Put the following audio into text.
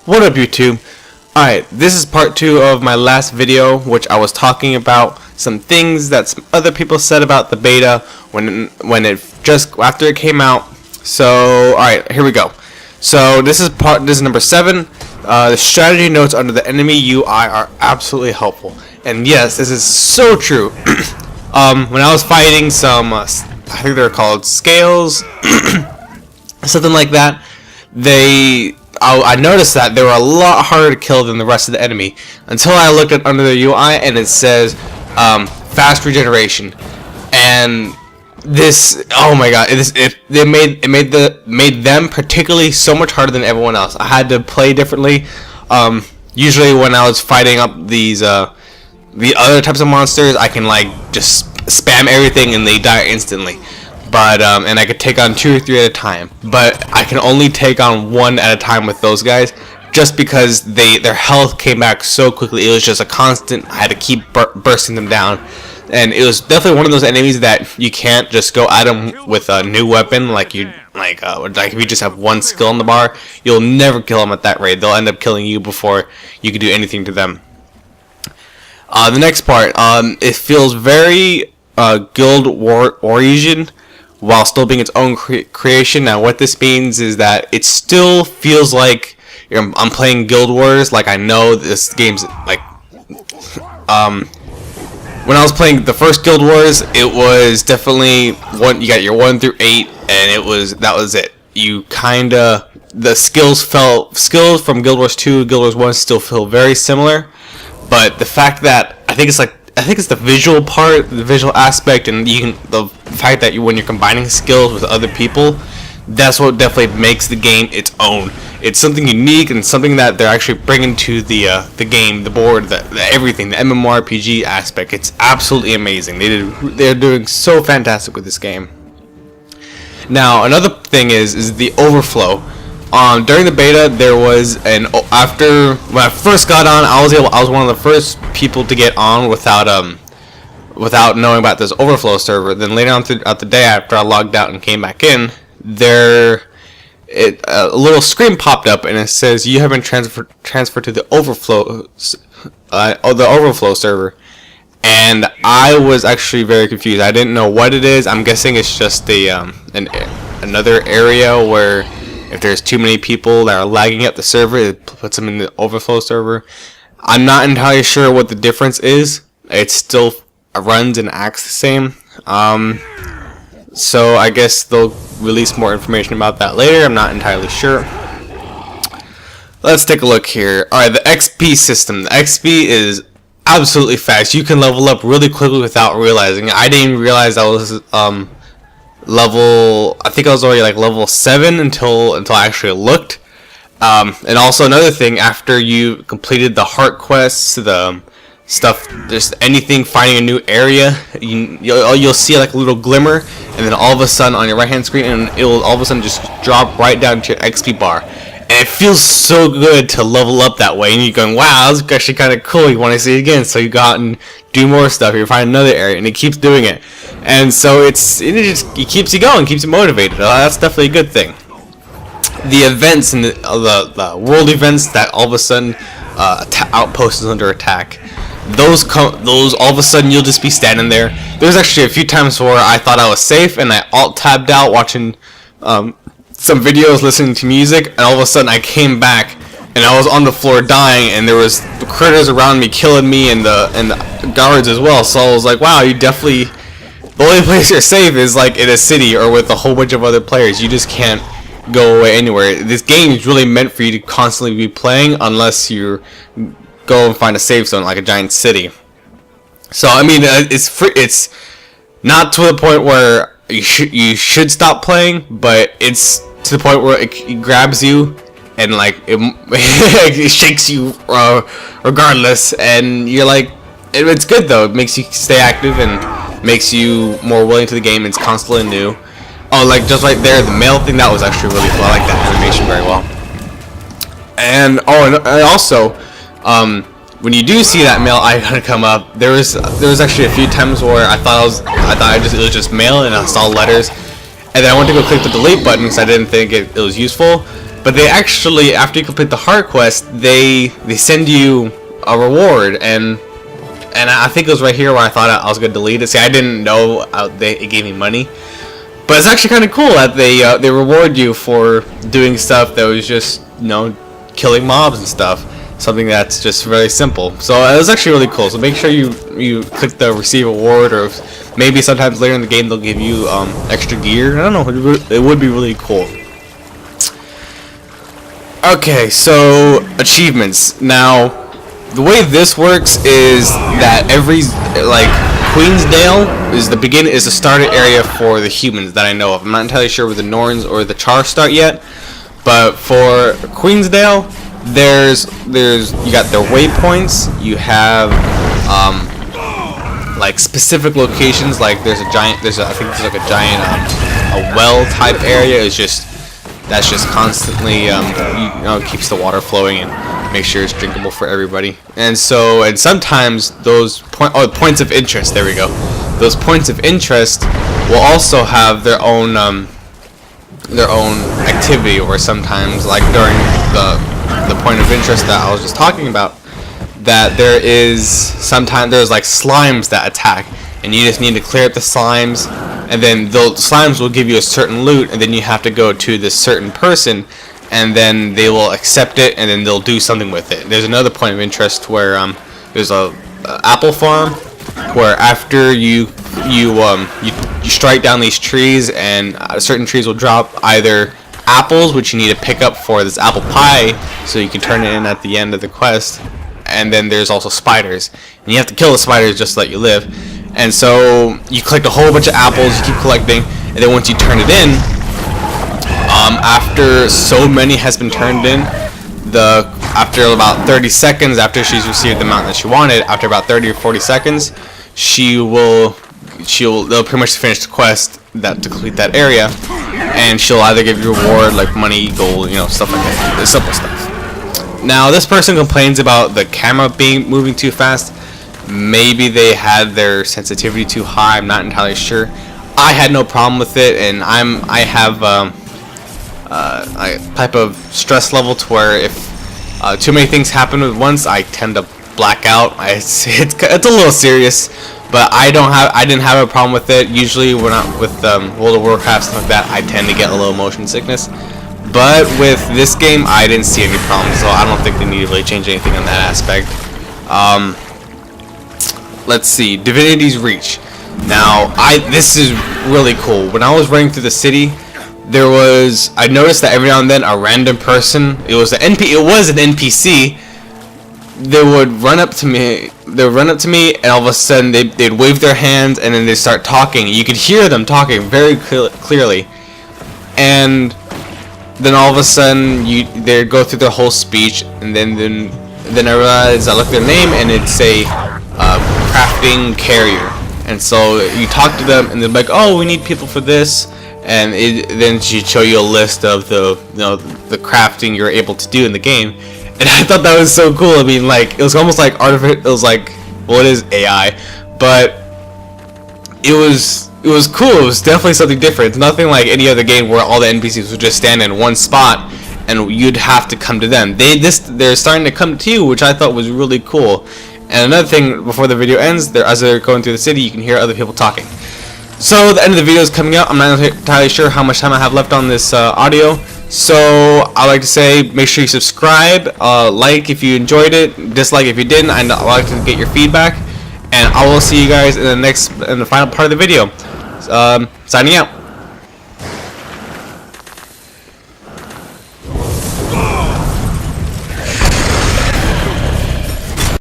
What up, YouTube? Alright, this is part 2 of my last video, which I was talking about some things that some other people said about the beta when it just after it came out. So, alright, here we go. So this is number 7. The strategy notes under the enemy UI are absolutely helpful, and yes, this is so true. When I was fighting some, I think they're called scales, something like that, I noticed that they were a lot harder to kill than the rest of the enemy until I looked at under the UI and it says fast regeneration, and this, oh my god, it made them particularly so much harder than everyone else. I had to play differently. Usually when I was fighting up these the other types of monsters, I can like just spam everything and they die instantly. But and I could take on 2 or 3 at a time, but I can only take on 1 at a time with those guys, just because their health came back so quickly. It was just a constant. I had to keep bursting them down, and it was definitely one of those enemies that you can't just go at them with a new weapon. Like if you just have 1 skill in the bar, you'll never kill them at that rate. They'll end up killing you before you can do anything to them. The next part, it feels very Guild War Origin, while still being its own creation. Now what this means is that it still feels like I'm playing Guild Wars. Like, I know this game's like when I was playing the first Guild Wars, it was definitely you got your 1 through 8, and that was it. You kinda, the skills from Guild Wars 2 Guild Wars 1 still feel very similar, but the fact that I think it's the visual part, the visual aspect, and the fact that when you're combining skills with other people, that's what definitely makes the game its own. It's something unique and something that they're actually bringing to the game, the board, the everything, the MMORPG aspect. It's absolutely amazing. They're doing so fantastic with this game. Now another thing is the overflow. During the beta, there was when I first got on, I was one of the first people to get on without knowing about this overflow server. Then later on throughout the day, after I logged out and came back in, a little screen popped up and it says you have been transferred to the overflow server. And I was actually very confused. I didn't know what it is. I'm guessing it's just another area where if there's too many people that are lagging up the server, it puts them in the overflow server. I'm not entirely sure what the difference is. It still runs and acts the same. So I guess they'll release more information about that later. I'm not entirely sure. Let's take a look here. Alright, the XP system. The XP is absolutely fast. You can level up really quickly without realizing it. I didn't even realize I was I think I was already like level 7 until I actually looked. And also another thing, after you completed the heart quests, the stuff, just anything, finding a new area, you'll see like a little glimmer, and then all of a sudden on your right hand screen, and it will all of a sudden just drop right down to your XP bar. And it feels so good to level up that way, and you're going, wow, that's actually kind of cool, you want to see it again, so you go out and do more stuff, you find another area, and it keeps doing it. And so it keeps you going, keeps you motivated. That's definitely a good thing. The events and the world events that all of a sudden outpost is under attack, those all of a sudden you'll just be standing there. There's actually a few times where I thought I was safe and I alt-tabbed out watching some videos, listening to music, and all of a sudden I came back and I was on the floor dying, and there was critters around me killing me, and the guards as well. So I was like, wow, you definitely, the only place you're safe is like in a city or with a whole bunch of other players. You just can't go away anywhere. This game is really meant for you to constantly be playing, unless you go and find a safe zone like a giant city. So I mean, it's not to the point where you should stop playing, but it's to the point where it grabs you and like it shakes you regardless, and you're like, it's good though. It makes you stay active and makes you more willing to the game. It's constantly new. Oh, like just right there, the mail thing, that was actually really cool. I like that animation very well. And also, when you do see that mail icon come up, there was actually a few times where I thought it was just mail, and I saw letters, and then I went to go click the delete button because I didn't think it was useful. But they actually, after you complete the heart quest, they send you a reward, and I think it was right here where I thought I was gonna delete it. See, I didn't know it gave me money, but it's actually kind of cool that they reward you for doing stuff that was just, you know, killing mobs and stuff. Something that's just very simple. So it was actually really cool. So make sure you click the receive reward, or maybe sometimes later in the game they'll give you extra gear. I don't know. It would be really cool. Okay, so achievements. Now, the way this works is that every, like, Queensdale is the starter area for the humans that I know of. I'm not entirely sure where the Norns or the Char start yet, but for Queensdale, there's you got their waypoints. You have like specific locations. Like there's I think there's like a giant a well type area. That's just constantly keeps the water flowing and makes sure it's drinkable for everybody. And sometimes those points of interest. There we go. Those points of interest will also have their own activity, or sometimes, like during the point of interest that I was just talking about, that there's like slimes that attack, and you just need to clear up the slimes, and then the slimes will give you a certain loot, and then you have to go to this certain person, and then they will accept it, and then they'll do something with it. There's another point of interest where there's a apple farm, where after you strike down these trees, and certain trees will drop either apples, which you need to pick up for this apple pie, so you can turn it in at the end of the quest. And then there's also spiders, and you have to kill the spiders just to let you live. And so you collect a whole bunch of apples, you keep collecting, and then once you turn it in, after so many has been turned in, after about 30 seconds, after she's received the amount that she wanted, after about 30 or 40 seconds, they'll pretty much finish the quest to complete that area, and she'll either give you a reward like money, gold, stuff like that, the simple stuff. Now, this person complains about the camera moving too fast. Maybe they had their sensitivity too high. I'm not entirely sure. I had no problem with it, and I have a type of stress level to where if too many things happen at once, I tend to black out. It's a little serious, but I didn't have a problem with it. Usually, when I'm with World of Warcraft, stuff like that, I tend to get a little motion sickness. But with this game, I didn't see any problems, so I don't think they need to really change anything on that aspect. Let's see, Divinity's Reach. Now, this is really cool. When I was running through the city, I noticed that every now and then a random person, it was an NPC. They would run up to me, and all of a sudden they'd wave their hands, and then they'd start talking. You could hear them talking very clearly, and then all of a sudden they go through their whole speech, and then I realized, I looked at their name, and it's a crafting carrier. And so you talk to them, and they're like, "Oh, we need people for this," and then she'd show you a list of the crafting you're able to do in the game. And I thought that was so cool. I mean, like, it was almost like it was like, well, it is AI, but it was cool. It was definitely something different. It's nothing like any other game where all the NPCs would just stand in one spot and you'd have to come to them. They're starting to come to you, which I thought was really cool. And another thing, before the video ends, as they're going through the city, you can hear other people talking. So the end of the video is coming up. I'm not entirely sure how much time I have left on this audio. So I'd like to say, make sure you subscribe, like if you enjoyed it, dislike if you didn't. I'd like to get your feedback. And I will see you guys in the final part of the video. Signing out.